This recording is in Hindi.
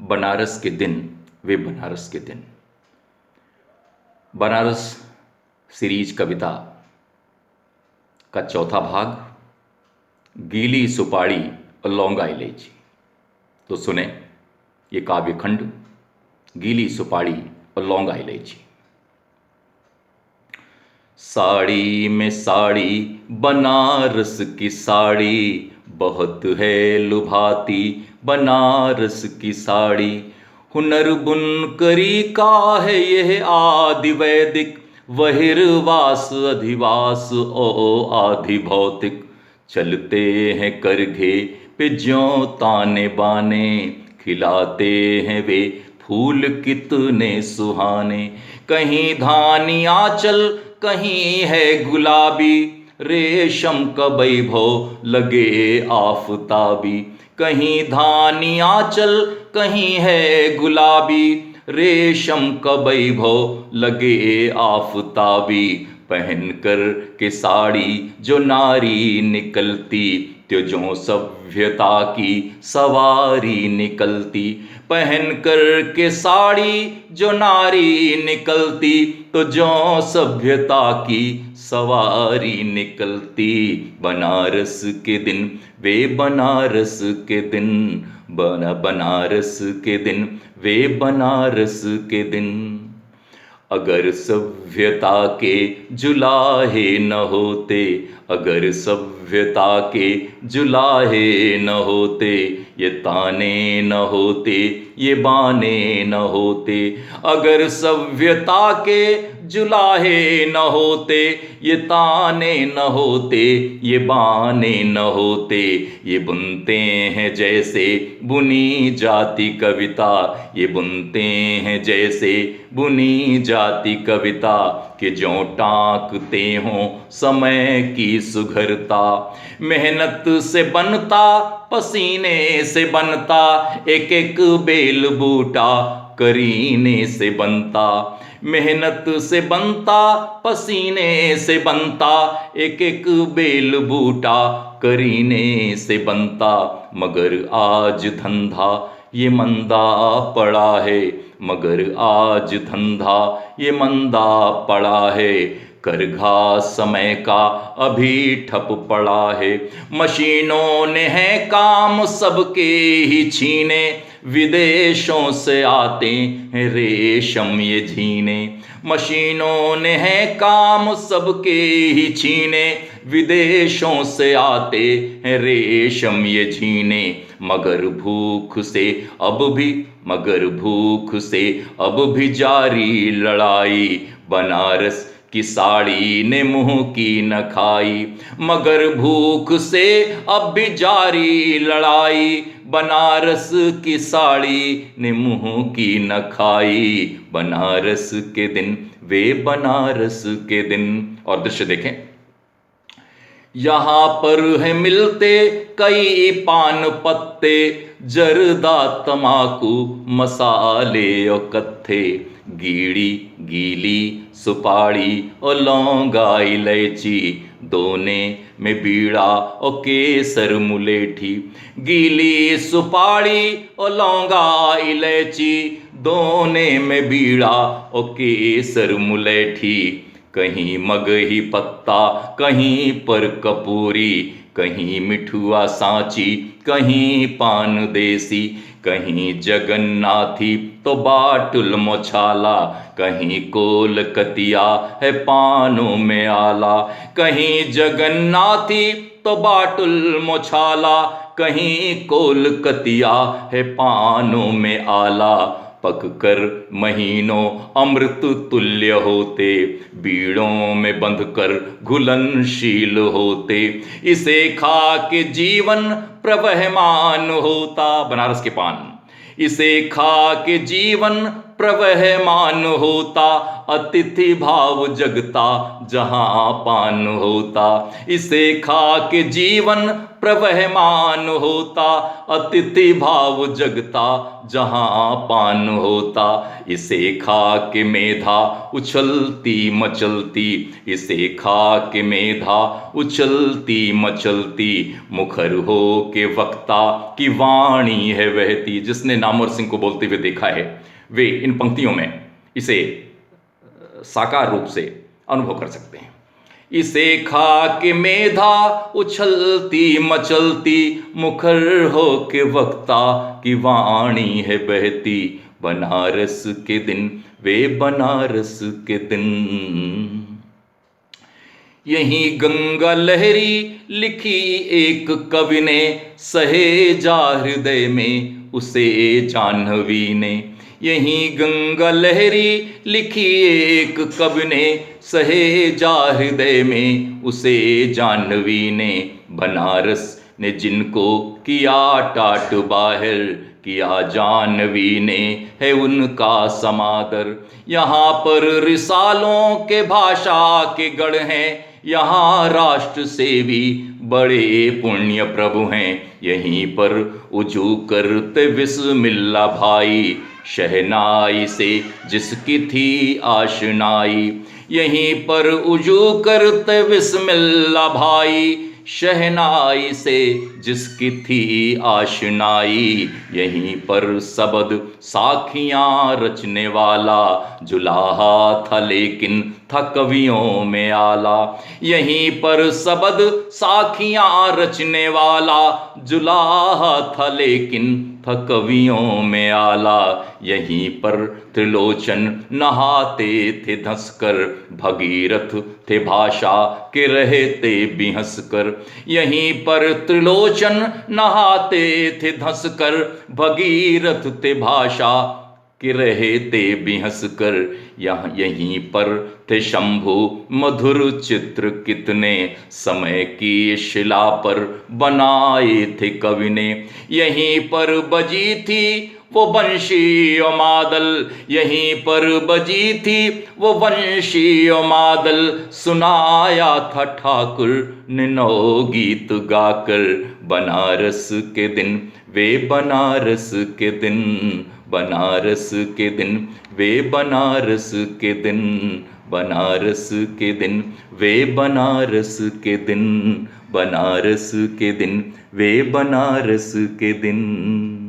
बनारस के दिन वे बनारस के दिन। बनारस सीरीज कविता का चौथा भाग, गीली सुपाड़ी और लौंगा इलायची। तो सुने ये काव्यखंड, गीली सुपाड़ी और लौंगा इलायची। साड़ी में साड़ी, बनारस की साड़ी, बहुत है लुभाती बनारस की साड़ी। हुनर बुनकरी का है यह आदि वैदिक, बहिर्वास अधिवास ओ आधि भौतिक। चलते हैं करघे पे ज्यों ताने बाने, खिलाते हैं वे फूल कितने सुहाने। कहीं धानी आंचल कहीं है गुलाबी, रेशम का वैभव लगे आफताबी। कहीं धानी आंचल कहीं है गुलाबी, रेशम का वैभव लगे आफताबी। पहन कर के साड़ी जो नारी निकलती, त्यों सभ्यता की सवारी निकलती। पहन कर के साड़ी जो नारी निकलती, तो जो सभ्यता की सवारी निकलती। बनारस के दिन वे बनारस के दिन, बनारस के दिन वे बनारस के दिन। अगर सभ्यता के जुलाहे न होते, अगर सभ्यता के जुलाहे न होते, ये ताने न होते ये बाने न होते। अगर सभ्यता के जुलाहे न होते, ये ताने न होते ये बाने न होते। ये बुनते हैं जैसे बुनी जाती कविता, ये बुनते हैं जैसे बुनी जाती कविता। कि ज्यों टांकते हों समय की सुघरता। मेहनत से बनता पसीने से बनता, एक एक बेल बूटा करीने से बनता। मेहनत से बनता पसीने से बनता, एक एक बेल बूटा करीने से बनता। मगर आज धंधा ये मंदा पड़ा है, मगर आज धंधा ये मंदा पड़ा है। करघा समय का अभी ठप पड़ा है। मशीनों ने है काम सबके ही छीने, विदेशों से आते हैं रेशम ये झीने। मशीनों ने है काम सबके ही छीने, विदेशों से आते हैं रेशम ये झीने। मगर भूख से अब भी, मगर भूख से अब भी जारी लड़ाई, बनारस की साड़ी ने मुंह की न खाई। मगर भूख से अब भी जारी लड़ाई, बनारस की साड़ी ने मुंह की न खाई। बनारस के दिन वे बनारस के दिन। और दृश्य देखें, यहाँ पर है मिलते कई पान पत्ते, जर्दा तमाकू मसाले और कत्थे। गीड़ी गीली सुपाड़ी और लौंगा इलायची, दोने में बीड़ा और केसर मुलेठी। गीली सुपाड़ी और लौंगा इलायची, दोने में बीड़ा और केसर मुलेठी। कहीं मगही पत्ता कहीं पर कपूरी, कहीं मिठुआ सांची कहीं पान देसी। कहीं जगन्नाथी तो बाटुल मोछाला, कहीं कोलकतिया है पानों में आला। कहीं जगन्नाथी तो बाटुल मोछाला, कहीं कोलकतिया है पानों में आला। पक कर महीनों अमृत तुल्य होते, बीड़ों में बंध कर घुलनशील होते। इसे खा के जीवन प्रवहमान होता, बनारस के पान। इसे खा के जीवन प्रवहमान होता, अतिथि भाव जगता जहां पान होता। इसे खा के जीवन प्रवहमान होता, अतिथि भाव जगता जहां पान होता। इसे खा के मेधा उछलती मचलती, इसे खा के मेधा उछलती मचलती, मुखर हो के वक्ता की वाणी है बहती। जिसने नामवर सिंह को बोलते हुए देखा है वे इन पंक्तियों में इसे साकार रूप से अनुभव कर सकते हैं। इसे खा के मेधा उछलती मचलती, मुखर हो के वक्ता की वाणी है बहती। बनारस के दिन वे बनारस के दिन। यही गंगा लहरी लिखी एक कवि ने, सहेजा हृदय में उसे जाह्नवी ने। यही गंगा लहरी लिखी एक कवि ने, सहेजा हृदय में उसे जाह्नवी ने। बनारस ने जिनको किया टाट बाहर, किया जाह्नवी ने है उनका समादर। यहाँ पर रिसालों के भाषा के गढ़ हैं, यहाँ राष्ट्र सेवी बड़े पुण्य प्रभु हैं। यहीं पर उजू करते बिस्मिल्ला भाई, शहनाई से जिसकी थी आशनाई। यहीं पर उजू करते बिस्मिल्ला भाई, शहनाई से जिसकी थी आशनाई। यहीं पर सबद साखियां रचने वाला, जुलाहा था लेकिन था कवियों में आला। यहीं पर सबद साखियां रचने वाला, जुलाहा था लेकिन था कवियों में आला। यहीं पर त्रिलोचन नहाते थे धंसकर, भगीरथ थे भाषा के रहते बिहंस कर। यहीं पर त्रिलोचन नहाते थे धंसकर, भगीरथ थे भाषा के रहते बिहंस कर। यहीं पर थे शंभु मधुर चित्र कितने, समय की शिला पर बनाए थे कवि ने। यहीं पर बजी थी वो बंशी और मादल, यहीं पर बजी थी वो बंशी और मादल, सुनाया था ठाकुर ने नौ गीत गाकर। बनारस के दिन वे बनारस के दिन, बनारस के दिन वे बनारस के दिन, बनारस के दिन वे बनारस के दिन, बनारस के दिन वे बनारस के दिन।